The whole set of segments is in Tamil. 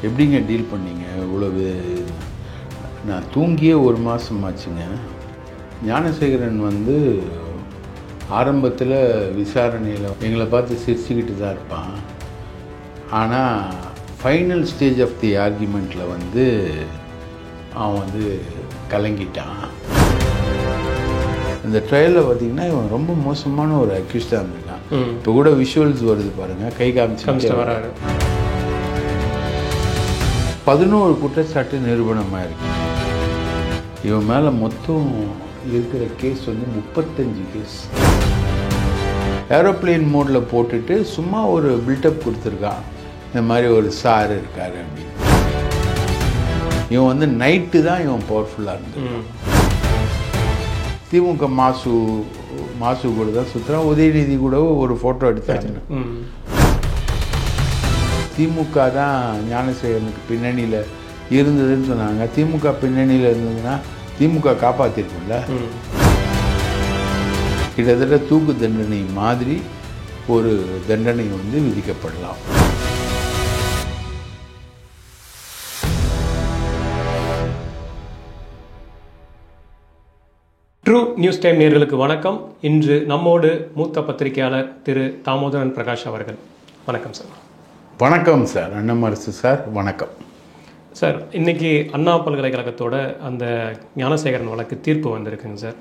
எப்படிங்க டீல் பண்ணீங்க இவ்வளவு? நான் தூங்கியே ஒரு மாதம் ஆச்சுங்க. ஞானசேகரன் வந்து ஆரம்பத்தில் விசாரணையில் எங்களை பார்த்து சிரிச்சுக்கிட்டு தான் இருப்பான். ஆனால் ஃபைனல் ஸ்டேஜ் ஆஃப் தி ஆர்கியூமெண்ட்டில் வந்து அவன் வந்து கலங்கிட்டான். இந்த ட்ரையலில் பார்த்தீங்கன்னா இவன் ரொம்ப மோசமான ஒரு அக்யூஸ்டாக இருந்திருக்கான். இப்போ கூட விஷுவல்ஸ் வருது பாருங்கள், கை காமிச்சு வராரு. 11 குற்றச்சாட்டு நிரூபணமாக இருக்கு. இவன் மேலே மொத்தம் இருக்கிற கேஸ் வந்து 35 கேஸ். ஏரோப்ளேன் மோடில் போட்டுட்டு சும்மா ஒரு பில்டப் கொடுத்துருக்கான், இந்த மாதிரி ஒரு சார் இருக்கார் அப்படின்னு. இவன் வந்து நைட்டு தான் இவன் பவர்ஃபுல்லாக இருந்திருக்கான். திமுக மாசு கூட தான் சுற்றுறான். உதயநிதி கூட ஒரு ஃபோட்டோ எடுத்தாங்க. திமுக தான் ஞானசேகரனுக்கு பின்னணியில் இருந்ததுன்னு சொன்னாங்க. திமுக பின்னணியில் இருந்ததுன்னா திமுக காப்பாற்றிருக்கும்ல. கிட்டத்தட்ட தூக்கு தண்டனை மாதிரி ஒரு தண்டனை வந்து விதிக்கப்படலாம். ட்ரூ நியூஸ் டைம் நேயர்களுக்கு வணக்கம். இன்று நம்மோடு மூத்த பத்திரிகையாளர் திரு தாமோதரன் பிரகாஷ் அவர்கள். வணக்கம் சார். வணக்கம் சார். அன்னமரசு சார், வணக்கம் சார். இன்றைக்கி அண்ணா பல்கலைக்கழகத்தோட அந்த ஞானசேகரன் வழக்கு தீர்ப்பு வந்திருக்குங்க சார்.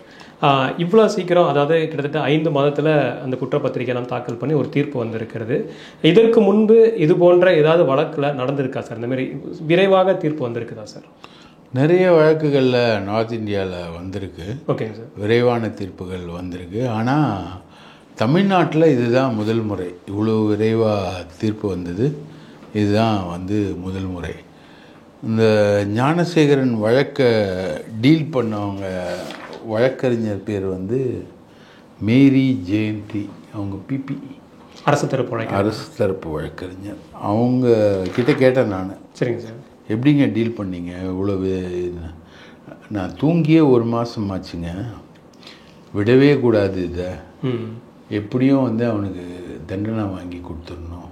இவ்வளோ சீக்கிரம், அதாவது கிட்டத்தட்ட 5 மாதத்தில் அந்த குற்றப்பத்திரிகையெல்லாம் தாக்கல் பண்ணி ஒரு தீர்ப்பு வந்திருக்கிறது. இதற்கு முன்பு இது போன்ற ஏதாவது வழக்கில் நடந்திருக்கா சார்? இந்தமாரி விரைவாக தீர்ப்பு வந்திருக்குதா சார்? நிறைய வழக்குகளில் நார்த் இந்தியாவில் வந்திருக்கு. ஓகேங்க சார். விரைவான தீர்ப்புகள் வந்திருக்கு. ஆனால் தமிழ்நாட்டில் இதுதான் முதல் முறை இவ்வளோ விரைவாக தீர்ப்பு வந்தது. இதுதான் வந்து முதல் முறை. இந்த ஞானசேகரன் வழக்கை டீல் பண்ணவங்க வழக்கறிஞர் பேர் வந்து மேரி ஜெயந்தி. அவங்க பிபி அரசு தரப்பு வழக்கறிஞர். அவங்க கிட்ட கேட்டேன் நான். சரிங்க சார். எப்படிங்க டீல் பண்ணீங்க இவ்வளவு? நான் தூங்கியே ஒரு மாதம் ஆச்சுங்க. விடவே கூடாது, இதை எப்படியும் வந்து அவனுக்கு தண்டனை வாங்கி கொடுத்துடணும்,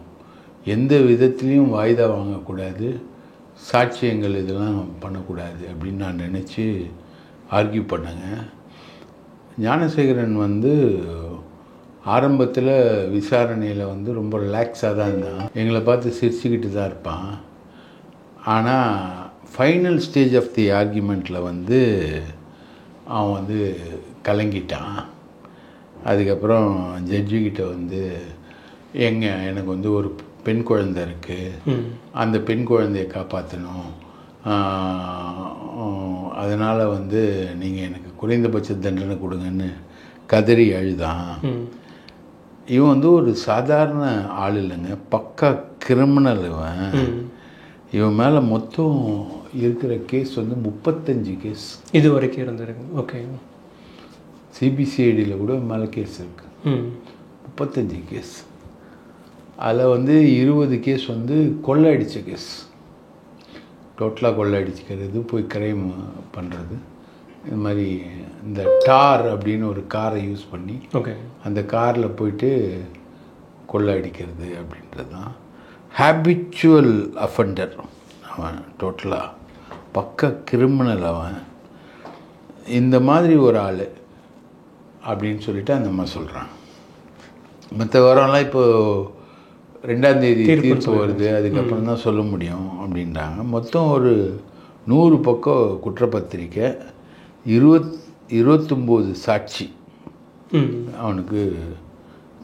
எந்த விதத்துலேயும் வாய்தா வாங்கக்கூடாது, சாட்சியங்கள் இதெல்லாம் பண்ணக்கூடாது அப்படின்னு நான் நினச்சி ஆர்கியூ பண்ணேங்க. ஞானசேகரன் வந்து ஆரம்பத்தில் விசாரணையில் வந்து ரொம்ப ரிலாக்ஸாக தான் இருந்தான். எங்களை பார்த்து சிரிச்சுக்கிட்டு தான் இருப்பான். ஆனால் ஃபைனல் ஸ்டேஜ் ஆஃப் தி ஆர்கியூமெண்ட்டில் வந்து அவன் வந்து கலங்கிட்டான். அதுக்கப்புறம் ஜட்ஜுக்கிட்ட வந்து எனக்கு வந்து ஒரு பெண் குழந்தை இருக்குது, அந்த பெண் குழந்தையை காப்பாற்றணும், அதனால் வந்து நீங்கள் எனக்கு குறைந்தபட்ச தண்டனை கொடுங்கன்னு கதறி அழுதான். இவன் வந்து ஒரு சாதாரண ஆள் இல்லைங்க, பக்கா கிரிமினல். இவன் மேலே மொத்தம் இருக்கிற கேஸ் வந்து 35 கேஸ் இது வரைக்கும் இருந்திருக்கு. ஓகே. சிபிசிஐடியில் கூட மேலே கேஸ் இருக்குது. 35 கேஸ். அதில் வந்து 20 கேஸ் வந்து கொள்ளை அடித்த கேஸ். டோட்டலாக கொள்ளை அடிச்சுக்கிறது, போய் கிரைம் பண்ணுறது, இது மாதிரி இந்த டார் அப்படின்னு ஒரு காரை யூஸ் பண்ணி அந்த காரில் போயிட்டு கொள்ளை அடிக்கிறது அப்படின்றது தான். ஹேபிச்சுவல் அஃபெண்டர் அவன், டோட்டலாக பக்க கிரிமினல் அவன். இந்த மாதிரி ஒரு ஆள் அப்படின்னு சொல்லிட்டு அந்த அம்மா சொல்கிறான். மற்ற வாரம்லாம் இப்போது 2ஆம் தேதி தீர்ப்பு வருது, அதுக்கப்புறம் தான் சொல்ல முடியும் அப்படின்றாங்க. மொத்தம் ஒரு 100 பக்கம் குற்றப்பத்திரிக்கை, 29 சாட்சி அவனுக்கு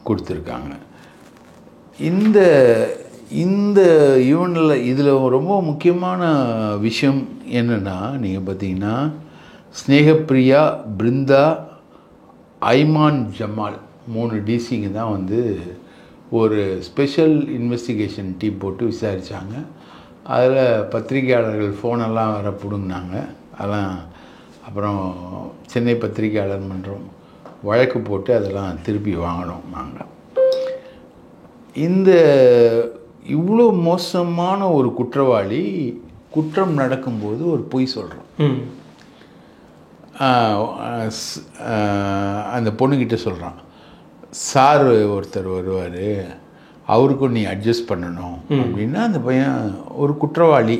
கொடுத்துருக்காங்க. இந்த ஈவெண்ட்டில் இதில் ரொம்ப முக்கியமான விஷயம் என்னென்னா, நீங்கள் பார்த்தீங்கன்னா ஸ்னேகப்பிரியா, பிருந்தா, ஐமான் ஜமால் 3 டிசிங்க தான் வந்து ஒரு ஸ்பெஷல் இன்வெஸ்டிகேஷன் டீம் போட்டு விசாரித்தாங்க. அதில் பத்திரிகையாளர்கள் ஃபோனெல்லாம் வர பிடுங்கினாங்க. அதெல்லாம் அப்புறம் சென்னை பத்திரிகையாளர் மன்றம் வழக்கு போட்டு அதெல்லாம் திருப்பி வாங்கினோம் நாங்கள். இந்த இவ்வளோ மோசமான ஒரு குற்றவாளி குற்றம் நடக்கும்போது ஒரு பொய் சொல்கிறான். அந்த பொண்ணுக்கிட்ட சொல்கிறான், சார் ஒருத்தர் வருவார், அவருக்கும் நீ அட்ஜஸ்ட் பண்ணணும் அப்படின்னா அந்த பையன் ஒரு குற்றவாளி,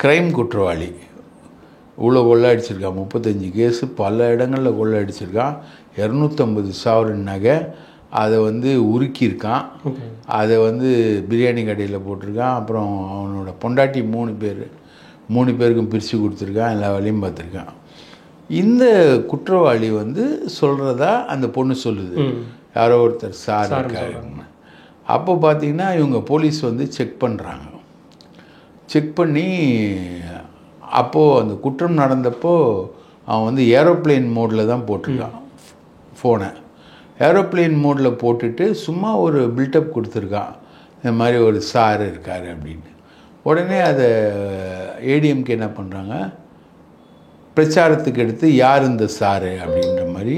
க்ரைம் குற்றவாளி, இவ்வளோ கொள்ளை அடிச்சிருக்கான், 35 கேஸு, பல இடங்களில் கொள்ளை அடிச்சிருக்கான், 250 சவரன் நகை, அதை வந்து உருக்கியிருக்கான், அதை வந்து பிரியாணி கடையில் போட்டிருக்கான், அப்புறம் அவனோட பொண்டாட்டி 3 பேருக்கும் பிரித்து கொடுத்துருக்கான், எல்லா வேலையும் பார்த்துருக்கான். இந்த குற்றவாளி வந்து சொல்கிறதா அந்த பொண்ணு சொல்லுது, யாரோ ஒருத்தர் சார் இருக்காருன்னு. அப்போ பார்த்தீங்கன்னா இவங்க போலீஸ் வந்து செக் பண்ணுறாங்க. செக் பண்ணி அப்போது அந்த குற்றம் நடந்தப்போ அவன் வந்து ஏரோப்ளேன் மோடில் தான் போட்டிருக்கான் ஃபோனை. ஏரோப்ளேன் மோடில் போட்டுட்டு சும்மா ஒரு பில்டப் கொடுத்துருக்கான், இந்த மாதிரி ஒரு சார் இருக்கார் அப்படின்னு. உடனே அதை ஏடிஎம்கே என்ன பண்ணுறாங்க, பிரச்சாரத்துக்கு எடுத்து யார் இந்த சாரு அப்படின்ற மாதிரி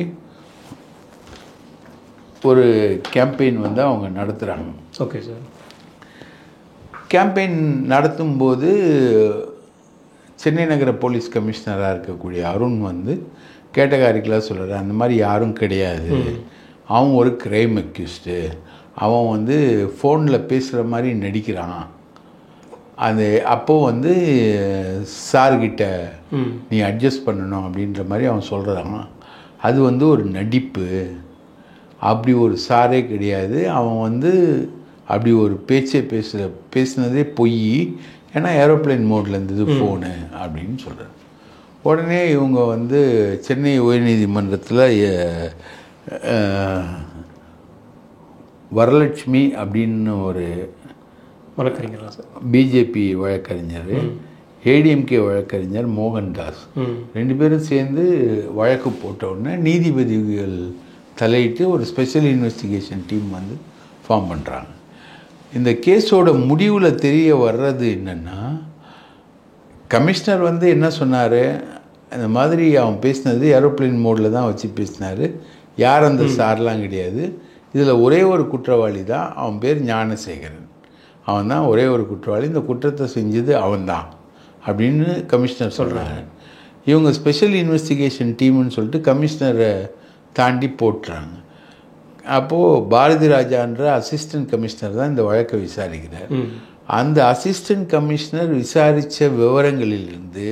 ஒரு கேம்பெயின் வந்து அவங்க நடத்துகிறாங்க. Okay sir. கேம்பெயின் நடத்தும்போது சென்னை நகர போலீஸ் கமிஷனராக இருக்கக்கூடிய அருண் வந்து கேட்டகாரிக்கலாக சொல்கிறார், அந்த மாதிரி யாரும் கிடையாது, அவன் ஒரு க்ரைம் அக்யூஸ்டு, அவன் வந்து ஃபோனில் பேசுகிற மாதிரி நடிக்கிறான், அது அப்போது வந்து சார்கிட்ட நீ அட்ஜஸ்ட் பண்ணணும் அப்படின்ற மாதிரி அவன் சொல்கிறான். அது வந்து ஒரு நடிப்பு, அப்படி ஒரு சாரே கிடையாது, அவன் வந்து அப்படி ஒரு பேசினதே பொய், ஏன்னா ஏரோப்ளேன் மோடில் இருந்தது ஃபோனு அப்படின்னு சொல்கிறார். உடனே இவங்க வந்து சென்னை உயர்நீதிமன்றத்தில் வரலட்சுமி அப்படின்னு ஒரு வழக்கறிஞர் சார், பிஜேபி வழக்கறிஞர், ஏடிஎம்கே வழக்கறிஞர் மோகன்தாஸ், 2 பேரும் சேர்ந்து வழக்கு போட்ட உடனே நீதிபதிகள் தலையிட்டு ஒரு ஸ்பெஷல் இன்வெஸ்டிகேஷன் டீம் வந்து ஃபார்ம் பண்ணுறாங்க. இந்த கேஸோட முடிவில் தெரிய வர்றது என்னென்னா, கமிஷனர் வந்து என்ன சொன்னார், இந்த மாதிரி அவன் பேசினது ஏரோப்ளேன் மோடில் தான் வச்சு பேசினார், யார் அந்த சார்லாம் கிடையாது, இதில் ஒரே ஒரு குற்றவாளி தான், அவன் பேர் ஞானசேகரன், அவன் தான் ஒரே ஒரு குற்றவாளி, இந்த குற்றத்தை செஞ்சது அவன்தான் அப்படின்னு கமிஷனர் சொல்கிறாங்க. இவங்க ஸ்பெஷல் இன்வெஸ்டிகேஷன் டீம்னு சொல்லிட்டு கமிஷனரை தாண்டி போட்டுறாங்க. அப்போது பாரதி ராஜான்ற அசிஸ்டன்ட் கமிஷனர் தான் இந்த வழக்கை விசாரிக்கிறார். அந்த அசிஸ்டன்ட் கமிஷனர் விசாரித்த விவரங்களிலிருந்து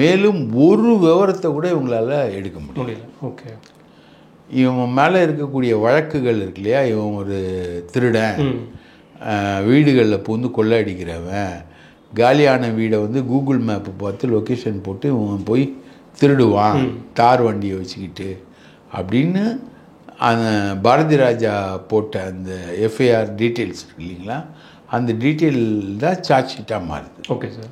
மேலும் ஒரு விவரத்தை கூட இவங்களால் எடுக்க முடியல. ஓகே. இவன் மேலே இருக்கக்கூடிய வழக்குகள் இருக்கு இல்லையா, இவன் ஒரு திருடன், வீடுகளில் பூந்து கொள்ளை அடிக்கிறவன், காலியான வீடை வந்து கூகுள் மேப்பு பார்த்து லொக்கேஷன் போட்டு இவன் போய் திருடுவான் தார் வண்டியை வச்சுக்கிட்டு அப்படின்னு அந்த பாரதி ராஜா போட்ட அந்த எஃப்ஐஆர் டீட்டெயில்ஸ் இருக்கு இல்லைங்களா, அந்த டீட்டெயில் தான் சார்ஜ் ஷீட்டாக மாறுது. Okay sir.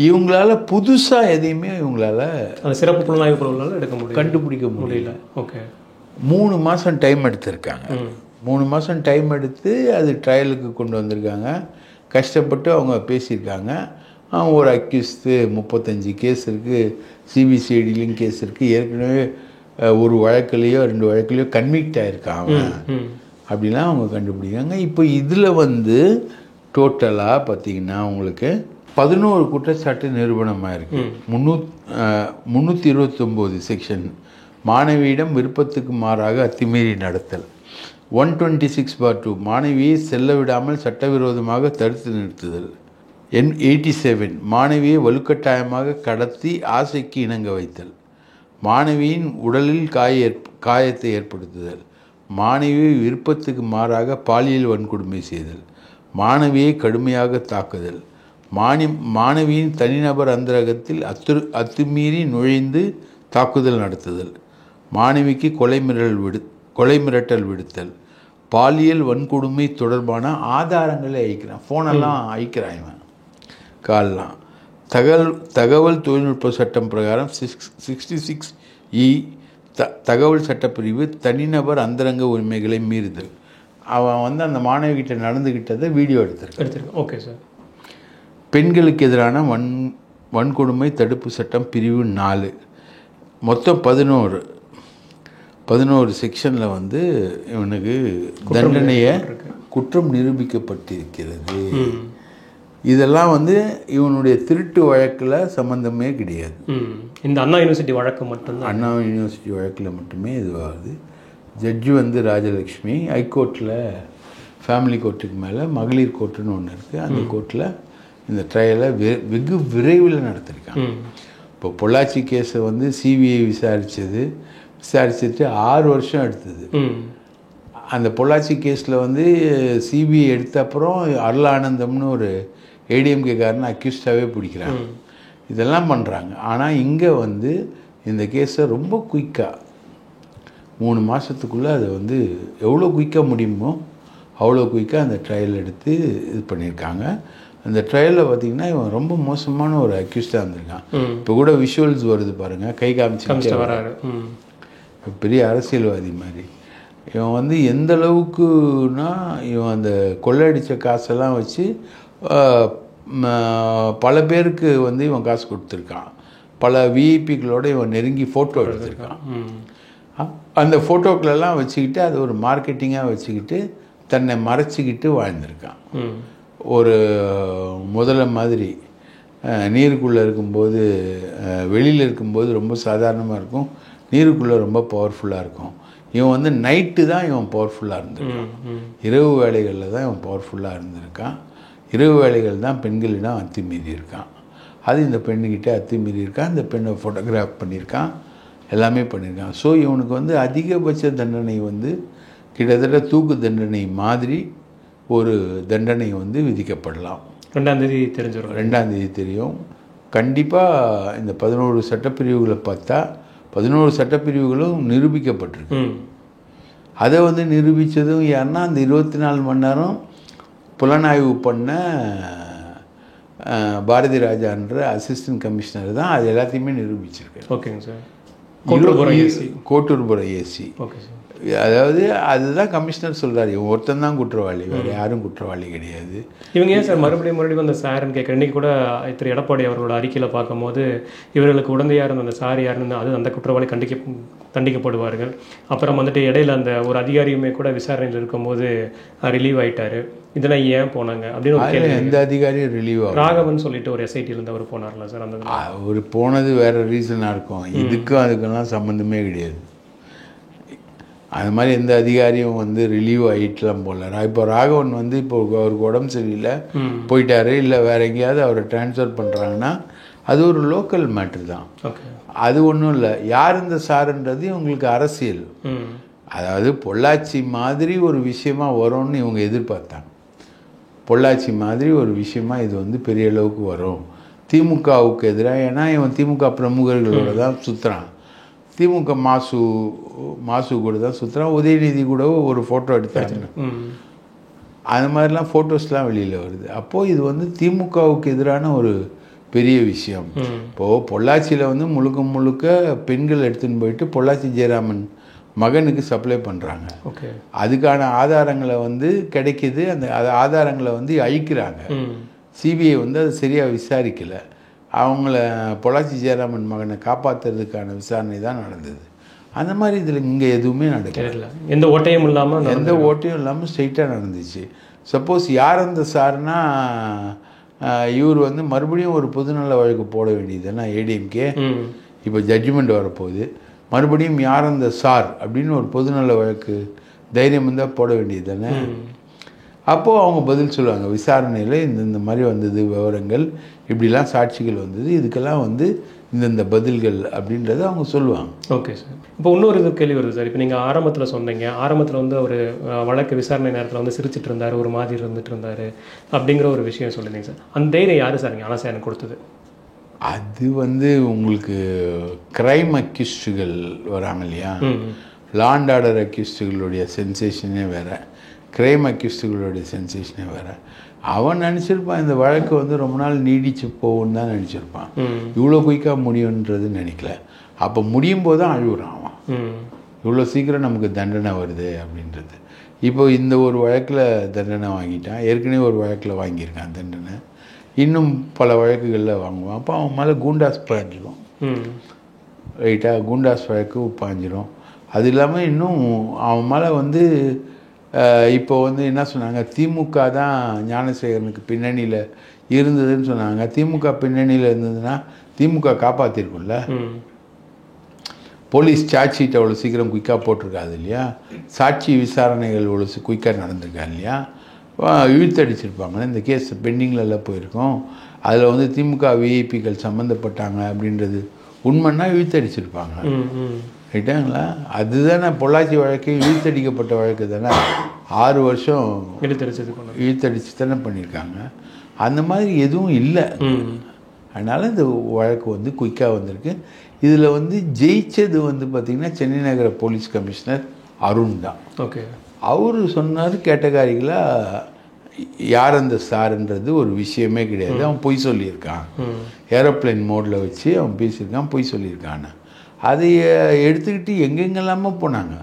இவங்களால புதுசாக எதையுமே இவங்களால அந்த சிறப்பு புலனாய்வு குழுவால் எடுக்க முடியும், கண்டுபிடிக்க முடியல. ஓகே. 3 மாதம் டைம் எடுத்திருக்காங்க. 3 மாதம் டைம் எடுத்து அது ட்ரையலுக்கு கொண்டு வந்திருக்காங்க. கஷ்டப்பட்டு அவங்க பேசியிருக்காங்க. ஒரு அக்யூஸ்டு 35 கேஸ் இருக்குது, சிபிசிஐடிலையும் கேஸ் இருக்குது, ஏற்கனவே ஒரு வழக்குலேயோ 2 வழக்குலேயோ கன்விக்ட் ஆகிருக்கான் அப்படிலாம் அவங்க கண்டுபிடிக்காங்க. இப்போ இதில் வந்து டோட்டலாக பார்த்திங்கன்னா உங்களுக்கு 11 குற்றச்சாட்டு நிரூபணமாக இருக்குது. 329 செக்ஷன், மாணவியிடம் விருப்பத்துக்கு மாறாக அத்துமீறி நடத்தல், 126/2 மாணவியை செல்ல விடாமல் சட்டவிரோதமாக தடுத்து நிறுத்துதல், 87 மாணவியை வலுக்கட்டாயமாக கடத்தி ஆசைக்கு இணங்க வைத்தல், மாணவியின் உடலில் காயத்தை ஏற்படுத்துதல், மாணவியை விருப்பத்துக்கு மாறாக பாலியல் வன்கொடுமை செய்தல், மாணவியை கடுமையாக தாக்குதல், மாணவியின் தனிநபர் அந்தரகத்தில் அத்துமீறி நுழைந்து தாக்குதல் நடத்துதல், மாணவிக்கு கொலை மிரட்டல் விடுத்தல், பாலியல் வன்கொடுமை தொடர்பான ஆதாரங்களை அழிக்கிறான், ஃபோனெல்லாம் அழிக்கிறான் இவன், கால்லாம். தகவல் தொழில்நுட்ப சட்டம் பிரகாரம் 66E தகவல் சட்டப்பிரிவு தனிநபர் அந்தரங்க உரிமைகளை மீறுதல். அவன் வந்து அந்த மாணவிகிட்ட நடந்துக்கிட்டதை வீடியோ எடுத்திருக்கான். Okay sir. பெண்களுக்கு எதிரான வன்கொடுமை தடுப்பு சட்டம் பிரிவு 4, மொத்தம் 11 செக்ஷனில் வந்து இவனுக்கு தண்டனையை குற்றம் நிரூபிக்கப்பட்டிருக்கிறது. இதெல்லாம் வந்து இவனுடைய திருட்டு வழக்கில் சம்மந்தமே கிடையாது. இந்த அண்ணா யூனிவர்சிட்டி வழக்கு மட்டும்தான், அண்ணா யூனிவர்சிட்டி வழக்கில் மட்டுமே இதுவாகுது. ஜட்ஜு வந்து ராஜலக்ஷ்மி, ஹைகோர்ட்டில் ஃபேமிலி கோர்ட்டுக்கு மேலே மகளிர் கோர்ட்டுன்னு ஒன்று இருக்குது. அந்த கோர்ட்டில் இந்த ட்ரையலை வெகு விரைவில் நடத்திருக்காங்க. இப்போ பொள்ளாச்சி கேஸை வந்து சிபிஐ விசாரிச்சுட்டு 6 வருஷம் எடுத்தது. அந்த பொள்ளாச்சி கேஸில் வந்து சிபிஐ எடுத்த அப்புறம் அருளானந்தம்னு ஒரு ஏடிஎம்கேக்காரனை அக்யூஸ்டாகவே பிடிக்கிறாங்க. இதெல்லாம் பண்ணுறாங்க. ஆனால் இங்கே வந்து இந்த கேஸை ரொம்ப குயிக்காக 3 மாதத்துக்குள்ளே அதை வந்து எவ்வளோ குயிக்காக முடியுமோ அவ்வளோ குயிக்காக அந்த ட்ரையல் எடுத்து இது பண்ணியிருக்காங்க. அந்த ட்ரையலில் பார்த்திங்கன்னா இவன் ரொம்ப மோசமான ஒரு அக்யூஸ்டாக இருந்திருக்கான். இப்போ கூட விஷுவல்ஸ் வருது பாருங்கள், கை காமிச்சு வராரு. பெரிய அரசியல்வாதி மாதிரி. இவன் வந்து எந்த அளவுக்குனா இவன் அந்த கொள்ளையடித்த காசெல்லாம் வச்சு பல பேருக்கு வந்து இவன் காசு கொடுத்துருக்கான். பல விஐபிகளோட இவன் நெருங்கி ஃபோட்டோ எடுத்திருக்கான். அந்த ஃபோட்டோக்களெல்லாம் வச்சுக்கிட்டு அது ஒரு மார்க்கெட்டிங்காக வச்சுக்கிட்டு தன்னை மறைச்சிக்கிட்டு வாழ்ந்திருக்கான். ஒரு முதல்ல மாதிரி நீருக்குள்ளே இருக்கும்போது வெளியில் இருக்கும்போது ரொம்ப சாதாரணமாக இருக்கும், நீருக்குள்ளே ரொம்ப பவர்ஃபுல்லாக இருக்கும். இவன் வந்து நைட்டு தான் இவன் பவர்ஃபுல்லாக இருந்திருக்கான். இரவு வேலைகளில் தான் இவன் பவர்ஃபுல்லாக இருந்திருக்கான். இரவு வேலைகள் தான் பெண்களிடம் அத்துமீறி இருக்கான். அது இந்த பெண்ணுக்கிட்ட அத்துமீறி இருக்கான். அந்த பெண்ணை ஃபோட்டோகிராஃப் பண்ணியிருக்கான், எல்லாமே பண்ணியிருக்கான். ஸோ இவனுக்கு வந்து அதிகபட்ச தண்டனை வந்து கிட்டத்தட்ட தூக்கு தண்டனை மாதிரி ஒரு தண்டனை வந்து விதிக்கப்படலாம். 2ஆம் தேதி தெரிஞ்சிடும். 2ஆம் தேதி தெரியும். கண்டிப்பாக இந்த 11 சட்டப்பிரிவுகளை பார்த்தா 11 சட்டப்பிரிவுகளும் நிரூபிக்கப்பட்டிருக்கு. அதை வந்து நிரூபித்ததும் யாருன்னா அந்த 24 மணி நேரம் புலனாய்வு பண்ண பாரதி ராஜான்ற அசிஸ்டன்ட் கமிஷனர் தான் அது எல்லாத்தையுமே நிரூபிச்சிருக்கு. ஓகேங்க sir. Kotturpuram AC. Okay sir. அதாவது அதுதான் கமிஷனர் சொல்கிறார், இவன் ஒருத்தன் தான் குற்றவாளி, வேறு யாரும் குற்றவாளி கிடையாது. இவங்க ஏன் சார் மறுபடியும் அந்த சாருன்னு கேட்குறேன். இன்றைக்கி கூட திரு எடப்பாடி அவர்களோட அறிக்கையில் பார்க்கும்போது இவர்களுக்கு உடந்தையாக இருந்த அந்த சார் யாருன்னு அது அந்த குற்றவாளி தண்டிக்கப்படுவார்கள். அப்புறம் வந்துட்டு இடையில அந்த ஒரு அதிகாரியுமே கூட விசாரணையில் இருக்கும்போது ரிலீவ் ஆகிட்டார். இதெல்லாம் ஏன் போனாங்க அப்படின்னு ஒரு கேள்வி. எந்த அதிகாரியும் ரிலீவ் ஆகும். ராகவன் சொல்லிட்டு ஒரு எஸ்ஐடியிலேருந்து அவர் போனார்ல சார், அந்த அவர் போனது வேறு ரீசனாக இருக்கும். இதுக்கும் அதுக்கெல்லாம் சம்மந்தமே கிடையாது. அது மாதிரி எந்த அதிகாரியும் வந்து ரிலீவ் ஆகிட்டுலாம் போகல. இப்போ ராகவன் வந்து இப்போ அவருக்கு உடம்பு சரியில்லை போயிட்டாரு, இல்லை வேறு எங்கேயாவது அவரை டிரான்ஸ்ஃபர் பண்ணுறாங்கன்னா அது ஒரு லோக்கல் மேட்ரு தான். அது ஒன்றும் இல்லை. யார் இந்த சாருன்றது இவங்களுக்கு அரசியல். அதாவது பொள்ளாச்சி மாதிரி ஒரு விஷயமா வரும்னு இவங்க எதிர்பார்த்தாங்க. பொள்ளாச்சி மாதிரி ஒரு விஷயமா இது வந்து பெரிய அளவுக்கு வரும் திமுகவுக்கு எதிராக. ஏன்னா இவன் திமுக பிரமுகர்களோட தான் சுற்றுறான். திமுக மாசு கூட தான் சுற்றுறான். உதயநிதி கூட ஒரு ஃபோட்டோ எடுத்தாங்க. அது மாதிரிலாம் ஃபோட்டோஸ்லாம் வெளியில் வருது. அப்போது இது வந்து திமுகவுக்கு எதிரான ஒரு பெரிய விஷயம். இப்போது பொள்ளாச்சியில் வந்து முழுக்க பெண்கள் எடுத்துன்னு போயிட்டு பொள்ளாச்சி ஜெயராமன் மகனுக்கு சப்ளை பண்ணுறாங்க. அதுக்கான ஆதாரங்களை வந்து கிடைக்கிது. அந்த ஆதாரங்களை வந்து அழிக்கிறாங்க. சிபிஐ வந்து அது சரியாக விசாரிக்கலை. அவங்கள பொள்ளாச்சி ஜெயராமன் மகனை காப்பாற்றுறதுக்கான விசாரணை தான் நடந்தது. அந்த மாதிரி இதில் இங்கே எதுவுமே நடக்கல. எந்த ஓட்டையும் இல்லாமல் ஸ்ட்ரெயிட்டாக நடந்துச்சு. சப்போஸ் யார் அந்த சார்னா இவர் வந்து மறுபடியும் ஒரு பொதுநல வழக்கு போட வேண்டியதுன்னா ஏடிஎம்கே இப்போ ஜட்ஜ்மெண்ட் வரப்போகுது. மறுபடியும் யார் அந்த சார் அப்படின்னு ஒரு பொதுநல வழக்கு தைரியம் இருந்தால் போட வேண்டியது தானே. அப்போது அவங்க பதில் சொல்லுவாங்க, விசாரணையில் இந்த மாதிரி வந்தது விவரங்கள், இப்படிலாம் சாட்சிகள் வந்தது, இதுக்கெல்லாம் வந்து இந்த பதில்கள் அப்படின்றத அவங்க சொல்லுவாங்க. Okay sir. இப்போ இன்னொரு இது கேள்வி வருது சார். இப்போ நீங்கள் ஆரம்பத்தில் சொன்னீங்க, ஆரம்பத்தில் வந்து ஒரு வழக்கு விசாரணை நேரத்தில் வந்து சிரிச்சிட்டு இருந்தார், ஒரு மாதிரி இருந்துட்டு இருந்தார் அப்படிங்கிற ஒரு விஷயம் சொல்லியிருந்தீங்க சார். அந்த தைரியம் யார் சார் ஞானசேகரன் கொடுத்தது? அது வந்து உங்களுக்கு கிரைம் அக்யூஸ்டுகள் வராங்க இல்லையா, லா அண்ட் ஆர்டர் அக்யூஸ்டுகளுடைய சென்சேஷனே வேறு, கிரைம் அக்யூஸ்டுகளுடைய சென்சேஷனே வேறு. அவன் நினச்சிருப்பான் இந்த வழக்கு வந்து ரொம்ப நாள் நீடிச்சு போகும்னு தான் நினச்சிருப்பான். இவ்வளோ குயிக்காக முடியுன்றது நினைக்கல. அப்போ முடியும் போது தான் அழுகுறான் அவன், இவ்வளோ சீக்கிரம் நமக்கு தண்டனை வருது அப்படின்றது. இப்போ இந்த ஒரு வழக்கில் தண்டனை வாங்கிட்டான், ஏற்கனவே ஒரு வழக்கில் வாங்கியிருக்கான் தண்டனை, இன்னும் பல வழக்குகளில் வாங்குவான். அப்போ அவன் மேலே கூண்டாஸ் பாஞ்சிடும். ரைட்டாக கூண்டாஸ் வழக்கு பாஞ்சிடும். அது இல்லாமல் இன்னும் அவன் மேலே வந்து இப்போ வந்து என்ன சொன்னாங்க, திமுக தான் ஞானசேகரனுக்கு பின்னணியில் இருந்ததுன்னு சொன்னாங்க. திமுக பின்னணியில் இருந்ததுன்னா திமுக காப்பாற்றிருக்கும்ல. போலீஸ் சார்ஜ் ஷீட் அவ்வளோ சீக்கிரம் குயிக்காக போட்டிருக்காது இல்லையா, சாட்சி விசாரணைகள் இவ்வளோ குயிக்காக நடந்திருக்கா இல்லையா, இழுத்தடிச்சிருப்பாங்க. இந்த கேஸ் பெண்டிங்லலாம் போயிருக்கோம். அதில் வந்து திமுக விஐபிகள் சம்மந்தப்பட்டாங்க அப்படின்றது உண்மைன்னா இழுத்தடிச்சிருப்பாங்க. ரைட்டாங்களா? அதுதானே பொள்ளாச்சி வழக்கு இழுத்தடிக்கப்பட்ட வழக்கு தானே, 6 வருஷம் இழுத்தடிச்சு தானே பண்ணியிருக்காங்க. அந்த மாதிரி எதுவும் இல்லை. அதனால் இந்த வழக்கு வந்து குயிக்காக வந்திருக்கு. இதில் வந்து ஜெயிச்சது வந்து பார்த்திங்கன்னா சென்னை நகர போலீஸ் கமிஷனர் அருண் தான். ஓகே. அவர் சொன்னார் கேட்டகாரிகளாக யார் அந்த சாருன்றது ஒரு விஷயமே கிடையாது, அவன் பொய் சொல்லியிருக்கான், ஏரோப்ளைன் மோடில் வச்சு அவன் பேசியிருக்கான், பொய் சொல்லியிருக்கான்னு. அதை எடுத்துக்கிட்டு எங்கெங்கெல்லாமோ போனாங்க.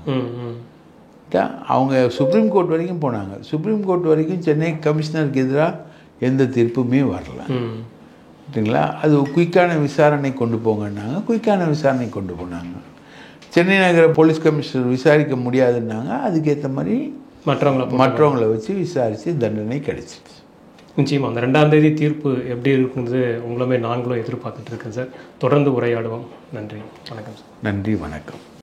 அவங்க சுப்ரீம் கோர்ட் வரைக்கும் போனாங்க. சுப்ரீம் கோர்ட் வரைக்கும் சென்னை கமிஷனருக்கு எதிராக எந்த தீர்ப்புமே வரல. சரிங்களா? அது குயிக்கான விசாரணை கொண்டு போங்கன்னாங்க, குயிக்கான விசாரணை கொண்டு போனாங்க. சென்னை நகர போலீஸ் கமிஷனர் விசாரிக்க முடியாதுன்னாங்க, அதுக்கேற்ற மாதிரி மற்றவங்கள வச்சு விசாரித்து தண்டனை கிடைச்சிச்சு. நிச்சயமாக அந்த 2ஆம் தேதி தீர்ப்பு எப்படி இருக்குன்றது உங்களுமே நாங்களும் எதிர்பார்த்துட்டு இருக்கேன் சார். தொடர்ந்து உரையாடுவோம். நன்றி, வணக்கம் சார். நன்றி, வணக்கம்.